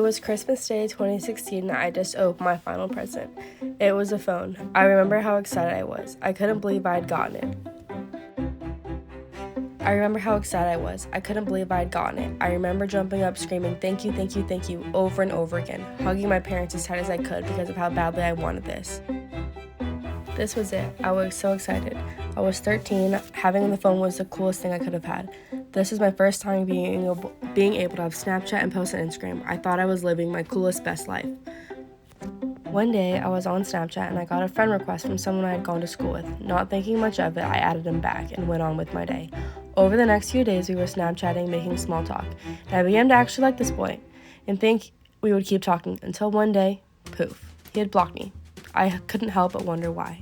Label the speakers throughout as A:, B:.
A: was Christmas Day 2016 and I just opened my final present. It was a phone. I remember how excited I was. I couldn't believe I had gotten it. I remember jumping up, screaming, "Thank you, thank you, thank you," over and over again, hugging my parents as tight as I could because of how badly I wanted this. This was it. I was so excited. I was 13. Having the phone was the coolest thing I could have had. This was my first time being able to have Snapchat and post on Instagram. I thought I was living my coolest, best life. One day, I was on Snapchat and I got a friend request from someone I had gone to school with. Not thinking much of it, I added him back and went on with my day. Over the next few days, we were Snapchatting, making small talk, and I began to actually like this boy and think we would keep talking until one day, poof, he had blocked me. I couldn't help but wonder why.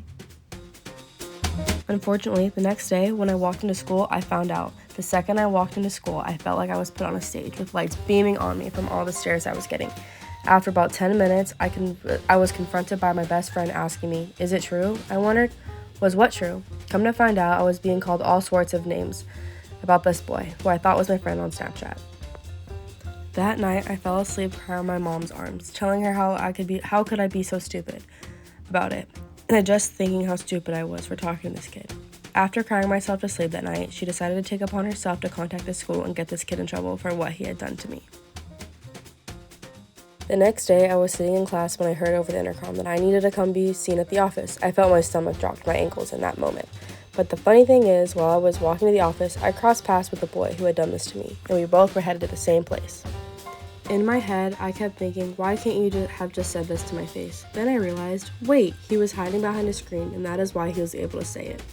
A: Unfortunately, the next day, when I walked into school, I found out. The second I walked into school, I felt like I was put on a stage with lights beaming on me from all the stares I was getting. After about 10 minutes, I was confronted by my best friend asking me, "Is it true?" I wondered, was what true? Come to find out, I was being called all sorts of names about this boy, who I thought was my friend on Snapchat. That night, I fell asleep crying in my mom's arms, telling her how could I be so stupid about it, and just thinking how stupid I was for talking to this kid. After crying myself to sleep that night, she decided to take upon herself to contact the school and get this kid in trouble for what he had done to me. The next day, I was sitting in class when I heard over the intercom that I needed to come be seen at the office. I felt my stomach drop to my ankles in that moment. But the funny thing is, while I was walking to the office, I crossed paths with the boy who had done this to me, and we both were headed to the same place. In my head, I kept thinking, why can't you have just said this to my face? Then I realized, wait, he was hiding behind a screen, and that is why he was able to say it.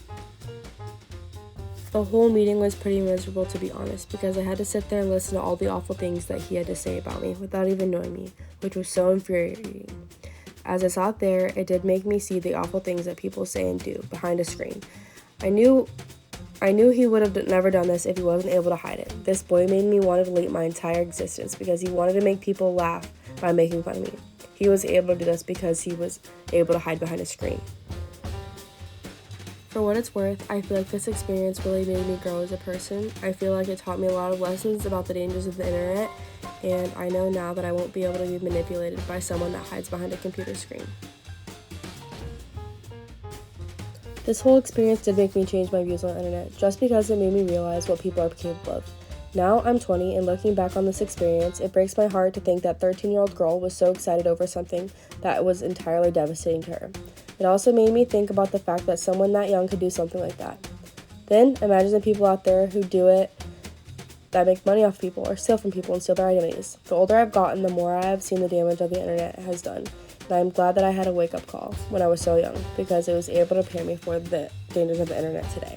A: The whole meeting was pretty miserable, to be honest, because I had to sit there and listen to all the awful things that he had to say about me without even knowing me, which was so infuriating. As I sat there, it did make me see the awful things that people say and do behind a screen. I knew he would have never done this if he wasn't able to hide it. This boy made me want to delete my entire existence because he wanted to make people laugh by making fun of me. He was able to do this because he was able to hide behind a screen. For what it's worth, I feel like this experience really made me grow as a person. I feel like it taught me a lot of lessons about the dangers of the internet, and I know now that I won't be able to be manipulated by someone that hides behind a computer screen. This whole experience did make me change my views on the internet, just because it made me realize what people are capable of. Now I'm 20, and looking back on this experience, it breaks my heart to think that 13-year-old girl was so excited over something that was entirely devastating to her. It also made me think about the fact that someone that young could do something like that. Then, imagine the people out there who do it, that make money off people or steal from people and steal their identities. The older I've gotten, the more I have seen the damage that the internet has done. And I'm glad that I had a wake-up call when I was so young, because it was able to prepare me for the dangers of the internet today.